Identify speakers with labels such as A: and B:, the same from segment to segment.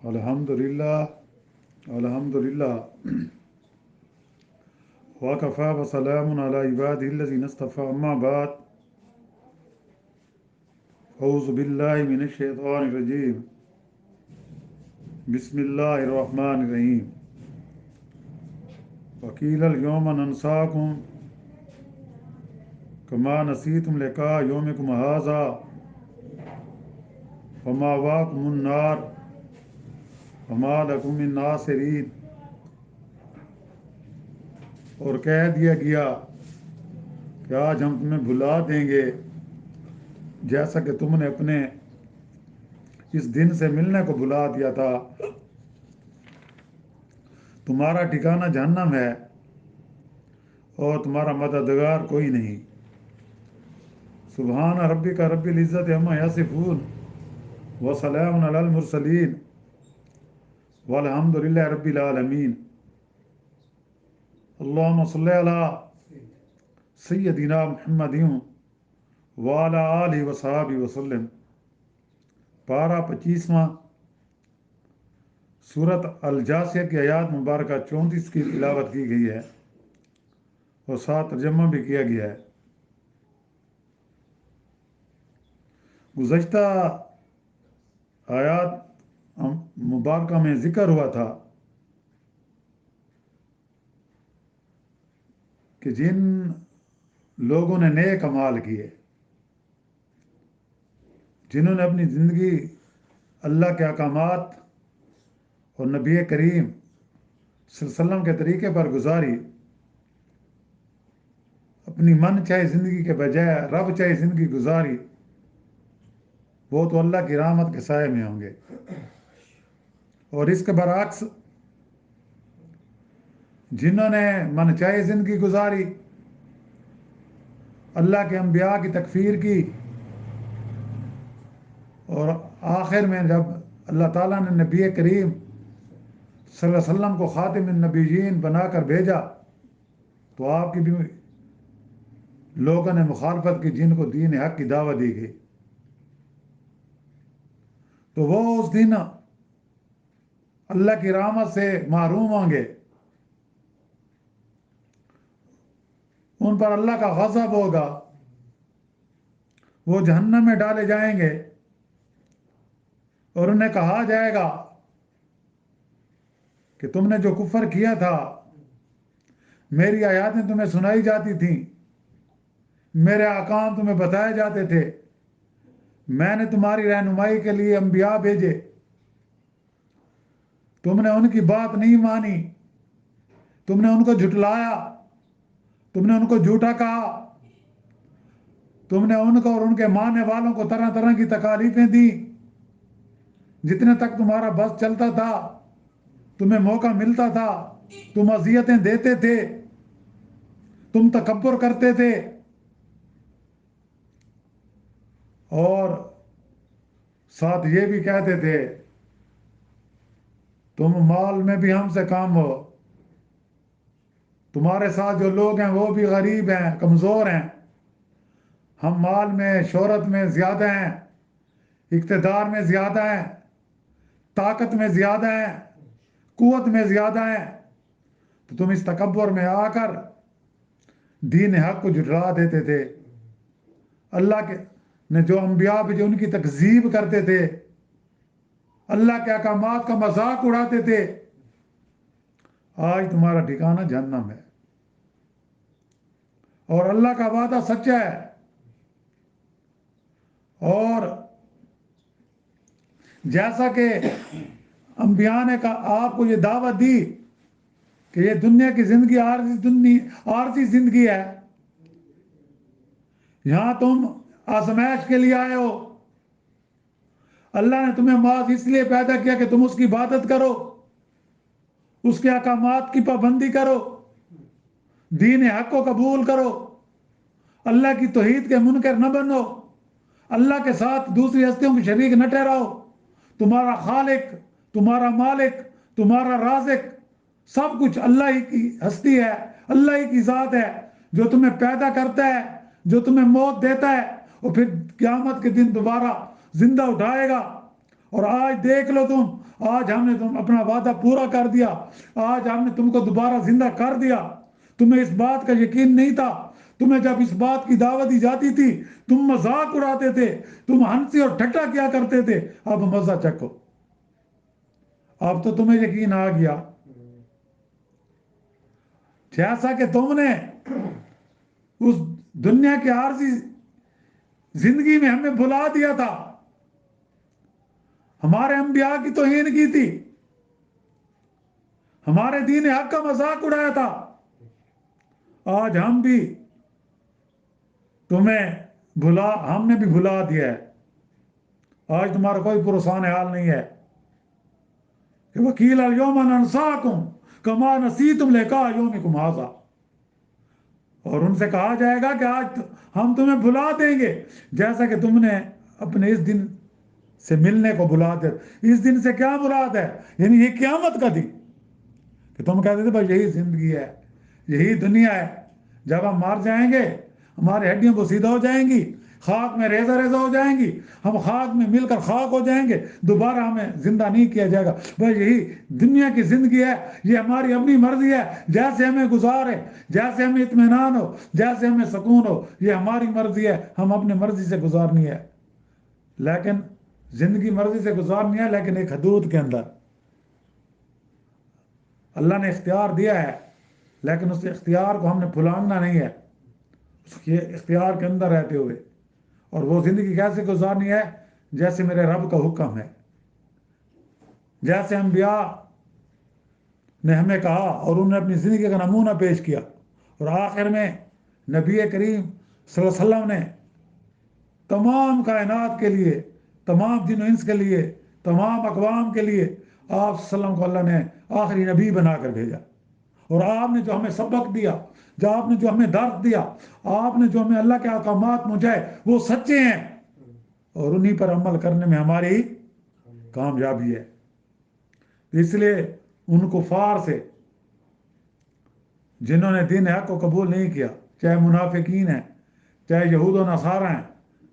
A: الحمدللہ الحمدللہ وکفیٰ وسلام علی عبادہ الذین اصطفیٰ اما بعد اعوذ باللہ من الشیطان الرجیم بسم اللہ الرحمن الرحیم وقیل الیوم ننساکم کما نسیتم لقاء یومکم ھذا ومأواکم النار وما لکم من ناصرین، اور کہہ دیا گیا کہ آج ہم تمہیں بھلا دیں گے جیسا کہ تم نے اپنے اس دن سے ملنے کو بھلا دیا تھا۔ تمہارا ٹھکانہ جہنم ہے اور تمہارا مددگار کوئی نہیں۔ سبحان ربک رب العزت عما یصفون وسلام علی المرسلین والحمد للہ رب العالمین۔ اللہم صلی علی سیدنا محمد وعلی آلہ وصحبہ وسلم۔ پارہ 25واں، سورۃ الجاثیہ کی آیات مبارکہ 34 کی تلاوت کی گئی ہے اور ساتھ ترجمہ بھی کیا گیا ہے۔ گزشتہ آیات مبارکہ میں ذکر ہوا تھا کہ جن لوگوں نے نیک اعمال کیے، جنہوں نے اپنی زندگی اللہ کے احکامات اور نبی کریم صلی اللہ علیہ وسلم کے طریقے پر گزاری، اپنی من چاہے زندگی کے بجائے رب چاہے زندگی گزاری، وہ تو اللہ کی رحمت کے سائے میں ہوں گے۔ اور اس کے برعکس جنہوں نے من چاہے زندگی گزاری، اللہ کے انبیاء کی تکفیر کی، اور آخر میں جب اللہ تعالیٰ نے نبی کریم صلی اللہ علیہ وسلم کو خاتم النبیین بنا کر بھیجا تو آپ کی بھی لوگوں نے مخالفت کی، جن کو دین حق کی دعوت دی گئی، تو وہ اس دن اللہ کی رحمت سے محروم ہوں گے، ان پر اللہ کا غضب ہوگا، وہ جہنم میں ڈالے جائیں گے اور انہیں کہا جائے گا کہ تم نے جو کفر کیا تھا، میری آیاتیں تمہیں سنائی جاتی تھیں، میرے احکام تمہیں بتائے جاتے تھے، میں نے تمہاری رہنمائی کے لیے انبیاء بھیجے، تم نے ان کی بات نہیں مانی، تم نے ان کو جھٹلایا، تم نے ان کو جھوٹا کہا، تم نے ان کو اور ان کے ماننے والوں کو طرح طرح کی تکالیفیں دی، جتنے تک تمہارا بس چلتا تھا، تمہیں موقع ملتا تھا، تم اذیتیں دیتے تھے، تم تکبر کرتے تھے، اور ساتھ یہ بھی کہتے تھے تم مال میں بھی ہم سے کم ہو، تمہارے ساتھ جو لوگ ہیں وہ بھی غریب ہیں، کمزور ہیں، ہم مال میں شہرت میں زیادہ ہیں، اقتدار میں زیادہ ہیں، طاقت میں زیادہ ہیں، قوت میں زیادہ ہیں، تو تم اس تکبر میں آ کر دین حق کو جھٹلا دیتے تھے۔ اللہ کے نے جو انبیاء بھی جو ان کی تکذیب کرتے تھے، اللہ کے احکامات کا مذاق اڑاتے تھے، آج تمہارا ٹھکانہ جہنم ہے۔ اور اللہ کا وعدہ سچا ہے، اور جیسا کہ انبیاء نے آپ کو یہ دعوت دی کہ یہ دنیا کی زندگی عارضی زندگی ہے، یہاں تم آزمائش کے لیے آئے ہو، اللہ نے تمہیں محض اس لیے پیدا کیا کہ تم اس کی عبادت کرو، اس کے احکامات کی پابندی کرو، دین حق کو قبول کرو، اللہ کی توحید کے منکر نہ بنو، اللہ کے ساتھ دوسری ہستیوں کی شریک نہ ٹھہراؤ، تمہارا خالق، تمہارا مالک، تمہارا رازق سب کچھ اللہ ہی کی ہستی ہے، اللہ ہی کی ذات ہے، جو تمہیں پیدا کرتا ہے، جو تمہیں موت دیتا ہے اور پھر قیامت کے دن دوبارہ زندہ اٹھائے گا اور آج دیکھ لو تم، آج ہم نے تم اپنا وعدہ پورا کر دیا، آج ہم نے تم کو دوبارہ زندہ کر دیا۔ تمہیں اس بات کا یقین نہیں تھا، تمہیں جب اس بات کی دعوت دی جاتی تھی تم مذاق اڑاتے تھے، تم ہنسی اور ٹھٹا کیا کرتے تھے، اب مزہ چکھو، اب تو تمہیں یقین آ گیا۔ جیسا کہ تم نے اس دنیا کی عارضی زندگی میں ہمیں بھلا دیا تھا، ہمارے انبیاء کی توہین کی تھی، ہمارے دین حق کا مذاق اڑایا تھا، آج ہم بھی ہم نے بھی بھلا دیا ہے۔ آج تمہارا کوئی پرسان حال نہیں ہے کہ وکیل الیوم ننساکم کما نسیتم لقاء یومکم ھذا، اور ان سے کہا جائے گا کہ آج ہم تمہیں بھلا دیں گے جیسا کہ تم نے اپنے اس دن سے ملنے کو بھلا دیا۔ اس دن سے کیا مراد ہے؟ یعنی یہ قیامت کا دن، کہ تم کہتے تھے بھائی یہی زندگی ہے، یہی دنیا ہے، جب ہم مر جائیں گے ہماری ہڈیاں بوسیدہ ہو جائیں گی، خاک میں ریزہ ریزہ ہو جائیں گی، ہم خاک میں مل کر خاک ہو جائیں گے، دوبارہ ہمیں زندہ نہیں کیا جائے گا۔ بھائی یہی دنیا کی زندگی ہے، یہ ہماری اپنی مرضی ہے، جیسے ہمیں گزارے، جیسے ہمیں اطمینان ہو، جیسے ہمیں سکون ہو، یہ ہماری مرضی ہے، ہم اپنی مرضی سے گزارنی ہے۔ لیکن زندگی مرضی سے گزارنی ہے، لیکن ایک حدود کے اندر۔ اللہ نے اختیار دیا ہے، لیکن اس اختیار کو ہم نے بھلانا نہیں ہے، اس کے اختیار کے اندر رہتے ہوئے۔ اور وہ زندگی کیسے گزارنی ہے؟ جیسے میرے رب کا حکم ہے، جیسے انبیاء نے ہمیں کہا اور انہوں نے اپنی زندگی کا نمونہ پیش کیا، اور آخر میں نبی کریم صلی اللہ علیہ وسلم نے تمام کائنات کے لیے، تمام جن و انس کے لیے، تمام اقوام کے لیے آپ صلی اللہ علیہ وسلم کو اللہ نے آخری نبی بنا کر بھیجا۔ اور آپ نے جو ہمیں سبق دیا، جو آپ نے جو ہمیں درس دیا، آپ نے جو ہمیں اللہ کے احکامات پہنچائے وہ سچے ہیں، اور انہی پر عمل کرنے میں ہماری کامیابی ہے۔ اس لیے ان کفار سے جنہوں نے دین حق کو قبول نہیں کیا، چاہے منافقین ہیں، چاہے یہود و نصارہ ہیں،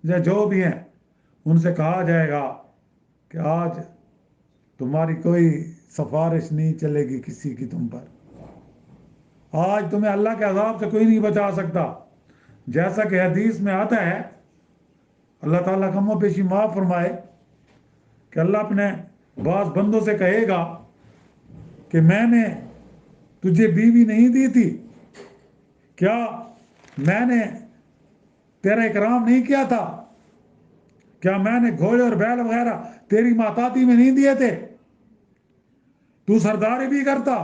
A: یا جو بھی ہیں، ان سے کہا جائے گا کہ آج تمہاری کوئی سفارش نہیں چلے گی کسی کی تم پر، آج تمہیں اللہ کے عذاب سے کوئی نہیں بچا سکتا۔ جیسا کہ حدیث میں آتا ہے، اللہ تعالیٰ کم و بیشی معاف فرمائے، کہ اللہ اپنے بعض بندوں سے کہے گا کہ میں نے تجھے بیوی نہیں دی تھی، کیا میں نے تیرا اکرام نہیں کیا تھا؟ کیا میں نے گھوڑے اور بیل وغیرہ تیری ماتاتی میں نہیں دیے تھے؟ تو سرداری بھی کرتا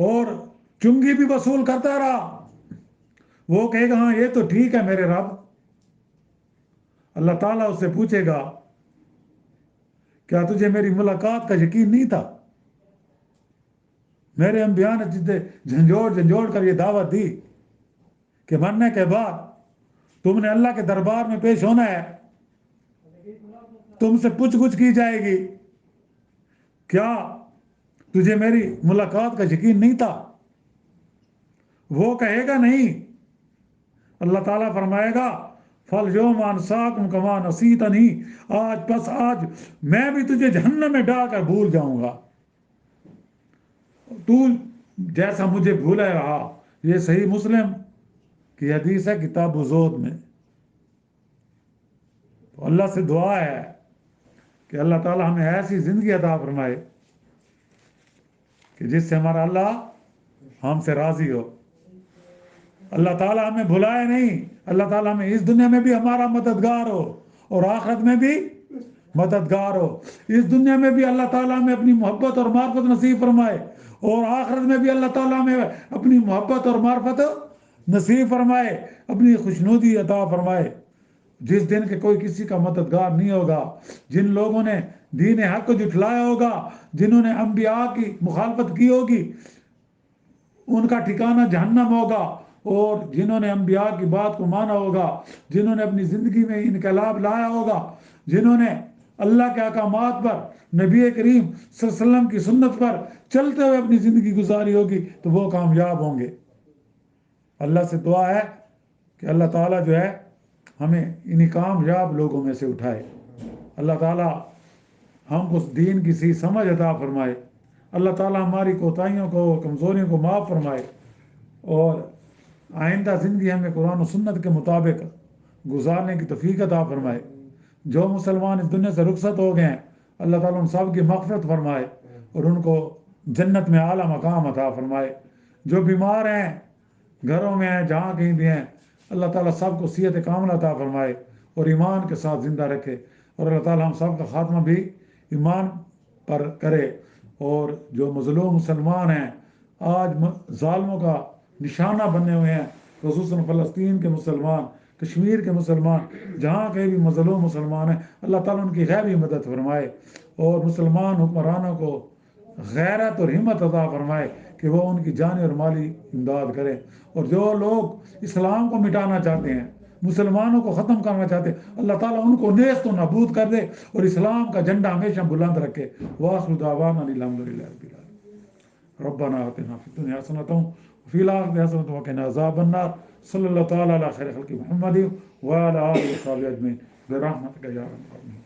A: اور چنگی بھی وصول کرتا رہا۔ وہ کہے گا ہاں یہ تو ٹھیک ہے میرے رب۔ اللہ تعالیٰ اس سے پوچھے گا کیا تجھے میری ملاقات کا یقین نہیں تھا؟ میرے انبیاء نے جتنے جھنجھوڑ کر یہ دعوت دی کہ مرنے کے بعد تم نے اللہ کے دربار میں پیش ہونا ہے، تم سے پوچھ گچھ کی جائے گی، کیا تجھے میری ملاقات کا یقین نہیں تھا؟ وہ کہے گا نہیں۔ اللہ تعالیٰ فرمائے گا فَالْيَوْمَ أَنْسَاكُمْ كَمَا نَسِيتَنِي، آج میں بھی تجھے جہنم میں ڈال کر بھول جاؤں گا، تو جیسا مجھے بھولا رہا۔ یہ صحیح مسلم کی حدیث ہے کتاب الزہد میں۔ تو اللہ سے دعا ہے کہ اللہ تعالیٰ ہمیں ایسی زندگی عطا فرمائے کہ جس سے ہمارا اللہ ہم سے راضی ہو۔ اللہ تعالیٰ ہمیں بھلائے نہیں، اللہ تعالیٰ ہمیں اس دنیا میں بھی ہمارا مددگار ہو اور آخرت میں بھی مددگار ہو۔ اس دنیا میں بھی اللہ تعالیٰ ہمیں اپنی محبت اور معرفت نصیب فرمائے، اور آخرت میں بھی اللہ تعالیٰ ہمیں اپنی محبت اور معرفت نصیب فرمائے، اپنی خوشنودی عطا فرمائے۔ جس دن کہ کوئی کسی کا مددگار نہیں ہوگا، جن لوگوں نے دین حق کو جھٹلایا ہوگا، جنہوں نے انبیاء کی مخالفت کی ہوگی، ان کا ٹھکانہ جہنم ہوگا، اور جنہوں نے انبیاء کی بات کو مانا ہوگا، جنہوں نے اپنی زندگی میں انقلاب لایا ہوگا، جنہوں نے اللہ کے احکامات پر، نبی کریم صلی اللہ علیہ وسلم کی سنت پر چلتے ہوئے اپنی زندگی گزاری ہوگی، تو وہ کامیاب ہوں گے۔ اللہ سے دعا ہے کہ اللہ تعالیٰ جو ہے ہمیں انہی کامیاب لوگوں میں سے اٹھائے۔ اللہ تعالیٰ ہم کو دین کی صحیح سمجھ عطا فرمائے، اللہ تعالیٰ ہماری کوتاہیوں کو، کمزوریوں کو معاف فرمائے، اور آئندہ زندگی ہمیں قرآن و سنت کے مطابق گزارنے کی توفیق عطا فرمائے۔ جو مسلمان اس دنیا سے رخصت ہو گئے ہیں، اللہ تعالیٰ ان سب کی مغفرت فرمائے اور ان کو جنت میں اعلیٰ مقام عطا فرمائے۔ جو بیمار ہیں، گھروں میں ہیں، جہاں کہیں بھی ہیں، اللہ تعالیٰ سب کو صحت کاملہ عطا فرمائے اور ایمان کے ساتھ زندہ رکھے، اور اللہ تعالیٰ ہم سب کا خاتمہ بھی ایمان پر کرے۔ اور جو مظلوم مسلمان ہیں، آج ظالموں کا نشانہ بنے ہوئے ہیں، خصوصاً فلسطین کے مسلمان، کشمیر کے مسلمان، جہاں کہیں بھی مظلوم مسلمان ہیں، اللہ تعالیٰ ان کی غیبی مدد فرمائے اور مسلمان حکمرانوں کو غیرت اور ہمت عطا فرمائے کہ وہ ان کی جانی اور مالی امداد کریں۔ اور جو لوگ اسلام کو مٹانا چاہتے ہیں، مسلمانوں کو ختم کرنا چاہتے ہیں، اللہ تعالیٰ ان کو نیست و نابود کر دے اور اسلام کا جھنڈا ہمیشہ بلند رکھے۔ وآخر دعوانا الحمدللہ رب العالمین۔ ربنا آتنا فی الدنیا حسنۃ وفی الآخرۃ حسنۃ وقنا عذاب النار۔ صلی اللہ تعالیٰ علی خیر خلق محمد وعلی آلہ وصحبہ اجمعین برحمتک یا ارحم الراحمین۔